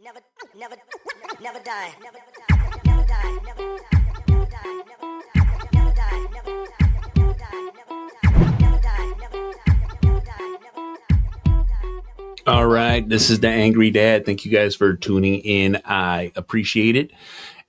Never, never, never die. Never die. Never die. Never die. Never die. Never die. Never die. Never die. Never die. Never die. All right, this is the Angry Dad. Thank you guys for tuning in. I appreciate it.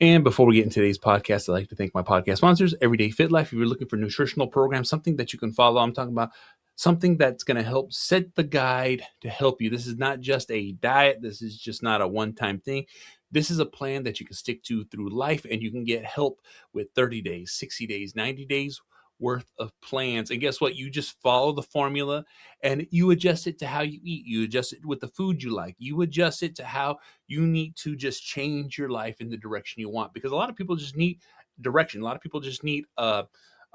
And before we get into today's podcast, I'd like to thank my podcast sponsors, Everyday Fit Life. If you're looking for nutritional programs, something that you can follow, I'm talking about something that's going to help set the guide to help you. This is not just a diet. This is just not a one-time thing. This is a plan that you can stick to through life, and you can get help with 30 days, 60 days, 90 days worth of plans. And guess what? You just follow the formula and you adjust it to how you eat. You adjust it with the food you like. You adjust it to how you need to just change your life in the direction you want. Because a lot of people just need direction. A lot of people just need a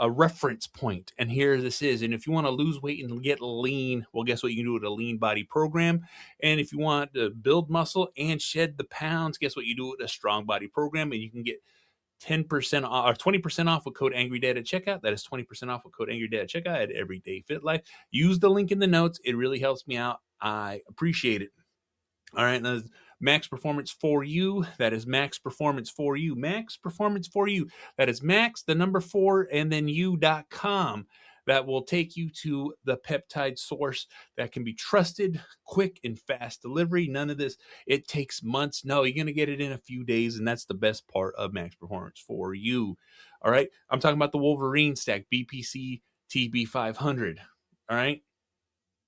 reference point. And here this is. And if you want to lose weight and get lean, well, guess what? You can do it with a lean body program. And if you want to build muscle and shed the pounds, guess what? You do it with a strong body program, and you can get 10% off or 20% off with code AngryDad at checkout. That is 20% off with code AngryDad at checkout at Everyday Fit Life. Use the link in the notes. It really helps me out. I appreciate it. All right. Now, Max Performance for You. That is Max Performance for You. Max Performance for You. That is Max, the number 4, and then you.com. That will take you to the peptide source that can be trusted, quick and fast delivery. None of this, it takes months. No, you're going to get it in a few days, and that's the best part of Max Performance for You. All right. I'm talking about the Wolverine Stack, BPC TB500. All right.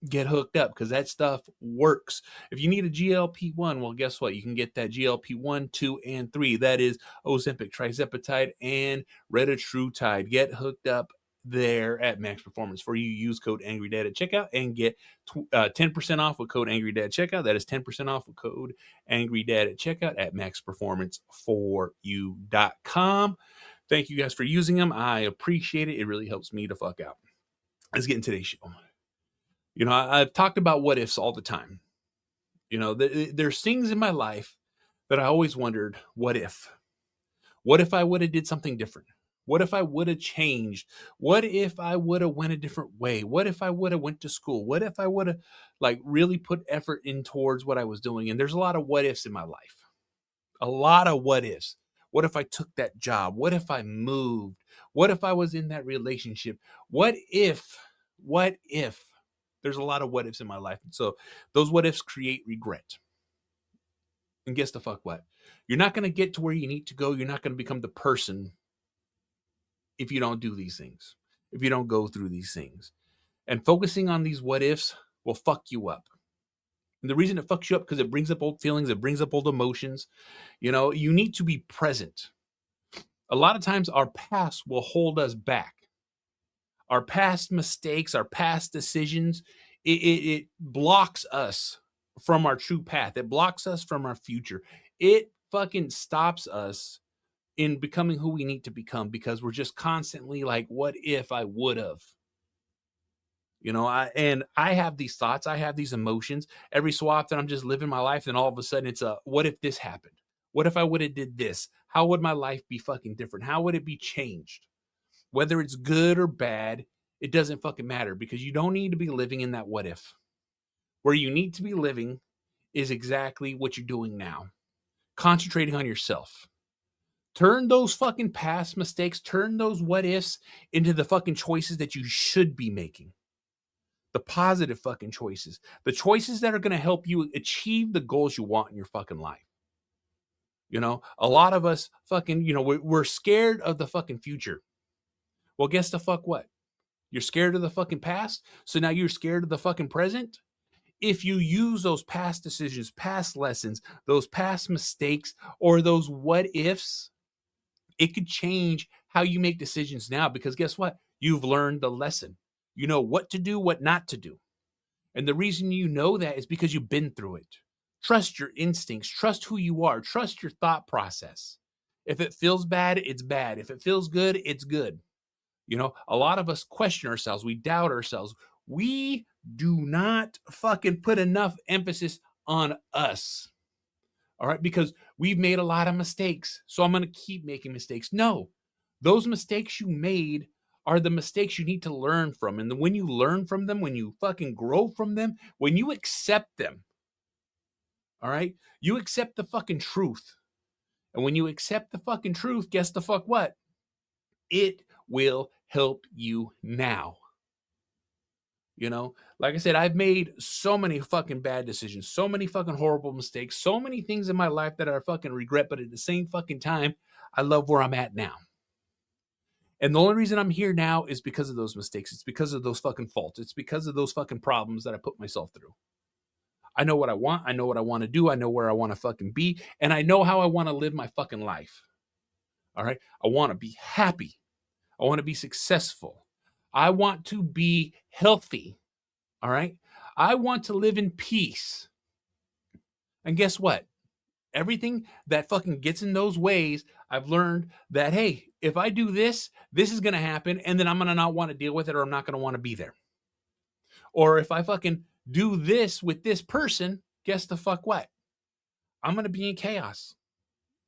Get hooked up because that stuff works. If you need a GLP-1, well, guess what? You can get that GLP-1, 2, and 3. That is Ozempic, Trizepatide, and Retatrutide. Get hooked up there at Max Performance for You. Use code AngryDad at checkout and get 10% off with code AngryDad at checkout. That is 10% off with code AngryDad at checkout at maxperformanceforyou.com. Thank you guys for using them. I appreciate it. It really helps me to fuck out. Let's get into today's show. You know, I've talked about what ifs all the time. You know, there's things in my life that I always wondered, what if? What if I would have did something different? What if I would have changed? What if I would have went a different way? What if I would have went to school? What if I would have really put effort in towards what I was doing? And there's a lot of what ifs in my life. A lot of what ifs. What if I took that job? What if I moved? What if I was in that relationship? What if? There's a lot of what ifs in my life. So those what ifs create regret. And guess the fuck what? You're not going to get to where you need to go. You're not going to become the person if you don't do these things, if you don't go through these things. And focusing on these what ifs will fuck you up. And the reason it fucks you up because it brings up old feelings, it brings up old emotions. You know, you need to be present. A lot of times our past will hold us back. Our past mistakes, our past decisions, it blocks us from our true path. It blocks us from our future. It fucking stops us in becoming who we need to become because we're just constantly like, what if I would have? You know, I have these thoughts, I have these emotions. Every so often I'm just living my life and all of a sudden it's what if this happened? What if I would have did this? How would my life be fucking different? How would it be changed? Whether it's good or bad, it doesn't fucking matter because you don't need to be living in that what if. Where you need to be living is exactly what you're doing now. Concentrating on yourself. Turn those fucking past mistakes, turn those what ifs into the fucking choices that you should be making. The positive fucking choices. The choices that are going to help you achieve the goals you want in your fucking life. You know, a lot of us fucking, you know, we're scared of the fucking future. Well, guess the fuck what? You're scared of the fucking past, so now you're scared of the fucking present? If you use those past decisions, past lessons, those past mistakes, or those what ifs, it could change how you make decisions now because guess what? You've learned the lesson. You know what to do, what not to do. And the reason you know that is because you've been through it. Trust your instincts. Trust who you are. Trust your thought process. If it feels bad, it's bad. If it feels good, it's good. You know, a lot of us question ourselves. We doubt ourselves. We do not fucking put enough emphasis on us. All right, because we've made a lot of mistakes. So I'm going to keep making mistakes. No, those mistakes you made are the mistakes you need to learn from. And when you learn from them, when you fucking grow from them, when you accept them, All right. You accept the fucking truth. And when you accept the fucking truth, guess the fuck what? It will help you now. Like I said, I've made so many fucking bad decisions, so many fucking horrible mistakes, so many things in my life that I fucking regret, but at the same fucking time, I love where I'm at now. And the only reason I'm here now is because of those mistakes. It's because of those fucking faults. It's because of those fucking problems that I put myself through. I know what I want. I know what I want to do. I know where I want to fucking be. And I know how I want to live my fucking life. All right. I want to be happy. I want to be successful. I want to be healthy. All right. I want to live in peace. And guess what? Everything that fucking gets in those ways, I've learned that, hey, if I do this, this is going to happen. And then I'm going to not want to deal with it, or I'm not going to want to be there. Or if I fucking do this with this person, guess the fuck what? I'm going to be in chaos.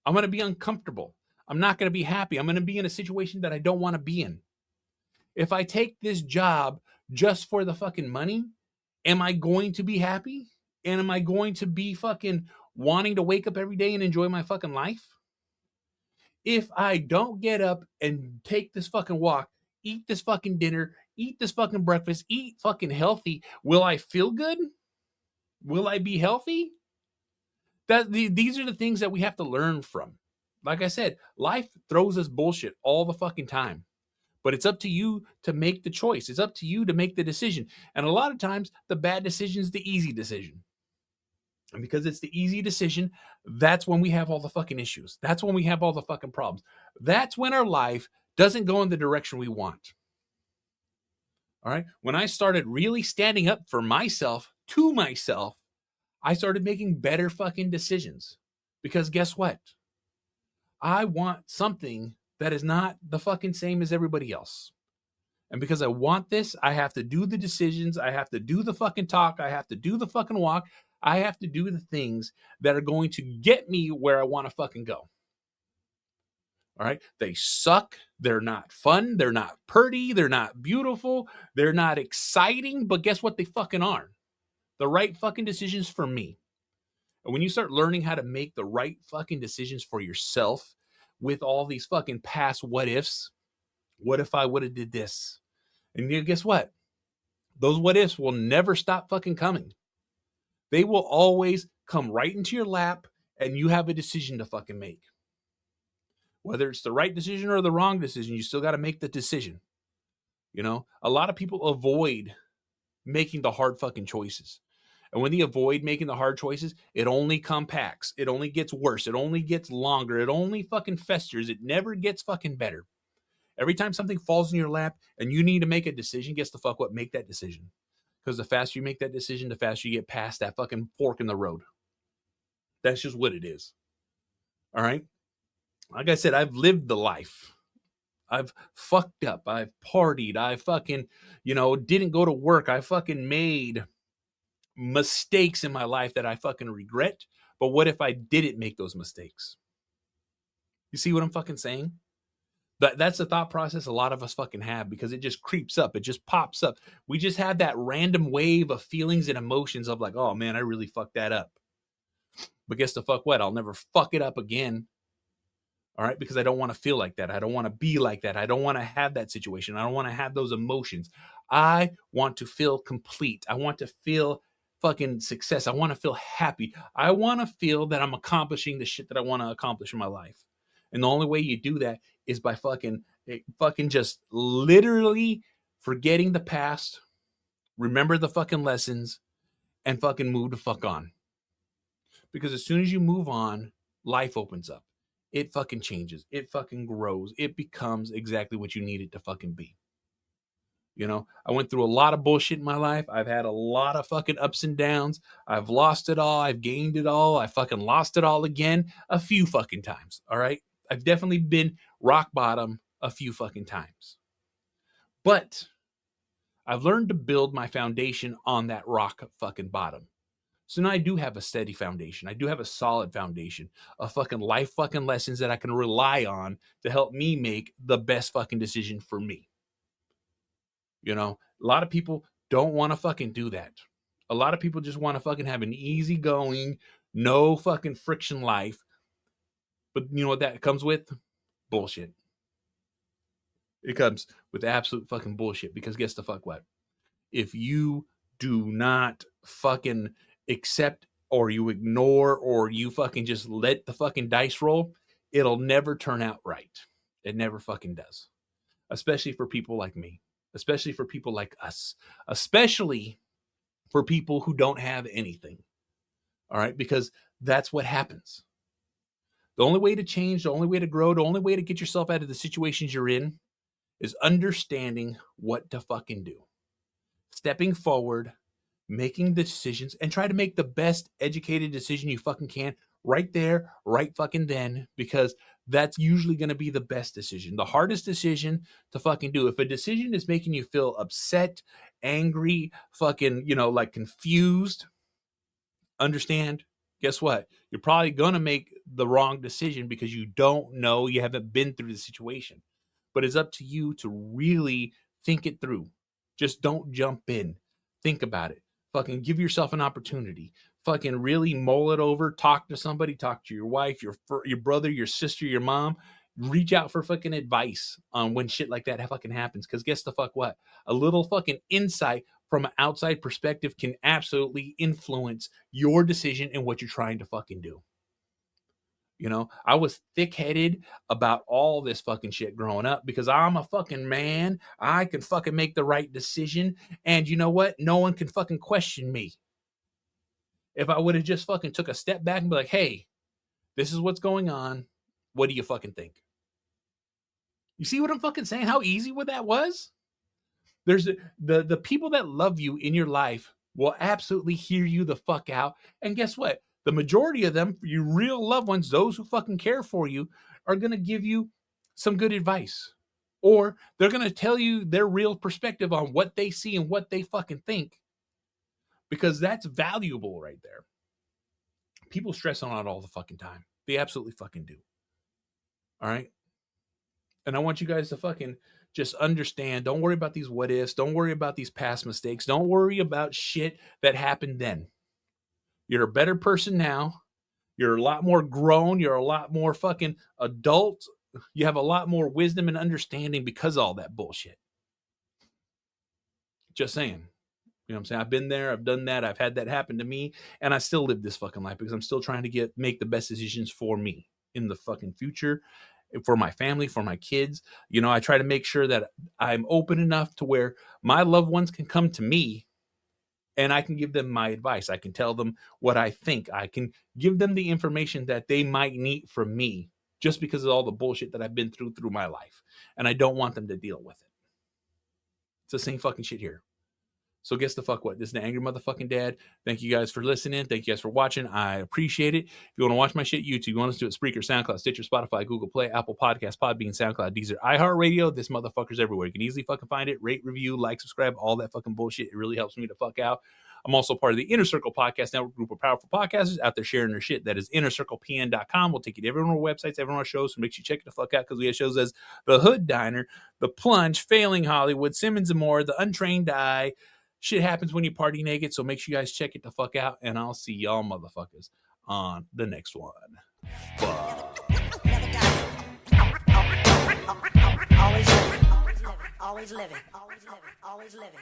I'm going to be uncomfortable. I'm not going to be happy. I'm going to be in a situation that I don't want to be in. If I take this job just for the fucking money, am I going to be happy? And am I going to be fucking wanting to wake up every day and enjoy my fucking life? If I don't get up and take this fucking walk, eat this fucking dinner, eat this fucking breakfast, eat fucking healthy, will I feel good? Will I be healthy? These are the things that we have to learn from. Like I said, life throws us bullshit all the fucking time. But it's up to you to make the choice. It's up to you to make the decision. And a lot of times, the bad decision is the easy decision. And because it's the easy decision, that's when we have all the fucking issues. That's when we have all the fucking problems. That's when our life doesn't go in the direction we want. All right? When I started really standing up for myself, to myself, I started making better fucking decisions. Because guess what? I want something that is not the fucking same as everybody else. And because I want this, I have to do the decisions. I have to do the fucking talk. I have to do the fucking walk. I have to do the things that are going to get me where I want to fucking go. All right. They suck. They're not fun. They're not pretty. They're not beautiful. They're not exciting. But guess what? They fucking are. The right fucking decisions for me. And when you start learning how to make the right fucking decisions for yourself with all these fucking past what ifs, what if I would have did this? And guess what? Those what ifs will never stop fucking coming. They will always come right into your lap, and you have a decision to fucking make. Whether it's the right decision or the wrong decision, you still got to make the decision. A lot of people avoid making the hard fucking choices. And when they avoid making the hard choices, it only compacts. It only gets worse. It only gets longer. It only fucking festers. It never gets fucking better. Every time something falls in your lap and you need to make a decision, guess the fuck what? Make that decision. Because the faster you make that decision, the faster you get past that fucking fork in the road. That's just what it is. All right? Like I said, I've lived the life. I've fucked up. I've partied. I fucking, didn't go to work. I fucking made mistakes in my life that I fucking regret. But what if I didn't make those mistakes? You see what I'm fucking saying? That's the thought process a lot of us fucking have, because it just creeps up. It just pops up. We just have that random wave of feelings and emotions of like, oh man, I really fucked that up. But guess the fuck what? I'll never fuck it up again. All right? Because I don't want to feel like that. I don't want to be like that. I don't want to have that situation. I don't want to have those emotions. I want to feel complete. I want to feel fucking success. I want to feel happy. I want to feel that I'm accomplishing the shit that I want to accomplish in my life. And the only way you do that is by fucking just literally forgetting the past, remember the fucking lessons, and fucking move the fuck on. Because as soon as you move on, life opens up. It fucking changes. It fucking grows. It becomes exactly what you need it to fucking be. I went through a lot of bullshit in my life. I've had a lot of fucking ups and downs. I've lost it all. I've gained it all. I fucking lost it all again a few fucking times. All right. I've definitely been rock bottom a few fucking times. But I've learned to build my foundation on that rock fucking bottom. So now I do have a steady foundation. I do have a solid foundation of fucking life fucking lessons that I can rely on to help me make the best fucking decision for me. A lot of people don't want to fucking do that. A lot of people just want to fucking have an easygoing, no fucking friction life. But you know what that comes with? Bullshit. It comes with absolute fucking bullshit, because guess the fuck what? If you do not fucking accept, or you ignore, or you fucking just let the fucking dice roll, it'll never turn out right. It never fucking does. Especially for people like me. Especially for people like us. Especially for people who don't have anything. All right? Because that's what happens. The only way to change, the only way to grow, the only way to get yourself out of the situations you're in is understanding what to fucking do. Stepping forward, making the decisions, and try to make the best educated decision you fucking can right there, right fucking then, because that's usually going to be the best decision. The hardest decision to fucking do. If a decision is making you feel upset, angry, fucking, like confused, understand, guess what? You're probably going to make the wrong decision because you don't know, you haven't been through the situation. But it's up to you to really think it through. Just don't jump in. Think about it. Fucking give yourself an opportunity. Fucking really mull it over. Talk to somebody. Talk to your wife, your brother, your sister, your mom. Reach out for fucking advice on when shit like that fucking happens. Because guess the fuck what? A little fucking insight from an outside perspective can absolutely influence your decision and what you're trying to fucking do. I was thick-headed about all this fucking shit growing up because I'm a fucking man. I can fucking make the right decision. And you know what? No one can fucking question me. If I would have just fucking took a step back and be like, hey, this is what's going on. What do you fucking think? You see what I'm fucking saying? How easy what that was? There's the people that love you in your life will absolutely hear you the fuck out. And guess what? The majority of them, your real loved ones, those who fucking care for you, are going to give you some good advice. Or they're going to tell you their real perspective on what they see and what they fucking think. Because that's valuable right there. People stress on it all the fucking time. They absolutely fucking do. All right? And I want you guys to fucking just understand. Don't worry about these what ifs. Don't worry about these past mistakes. Don't worry about shit that happened then. You're a better person now. You're a lot more grown. You're a lot more fucking adult. You have a lot more wisdom and understanding because of all that bullshit. Just saying. You know what I'm saying? I've been there. I've done that. I've had that happen to me. And I still live this fucking life because I'm still trying to make the best decisions for me in the fucking future, for my family, for my kids. I try to make sure that I'm open enough to where my loved ones can come to me and I can give them my advice. I can tell them what I think. I can give them the information that they might need from me just because of all the bullshit that I've been through my life. And I don't want them to deal with it. It's the same fucking shit here. So guess the fuck what? This is the Angry Motherfucking Dad. Thank you guys for listening. Thank you guys for watching. I appreciate it. If you want to watch my shit, YouTube, you want us to do it, Spreaker, SoundCloud, Stitcher, Spotify, Google Play, Apple Podcasts, Podbean, SoundCloud, Deezer, iHeartRadio. This motherfucker's everywhere. You can easily fucking find it. Rate, review, like, subscribe, all that fucking bullshit. It really helps me to fuck out. I'm also part of the Inner Circle Podcast Network, group of powerful podcasters out there sharing their shit. That is InnerCirclePN.com. We'll take you to every one of our websites, every one of our shows, so make sure you check it the fuck out because we have shows as The Hood Diner, The Plunge, Failing Hollywood, Simmons and More, The Untrained Eye. Shit happens when you party naked, so make sure you guys check it the fuck out, and I'll see y'all motherfuckers on the next one. Bye. Always living. Always living. Always living. Always living. Always living.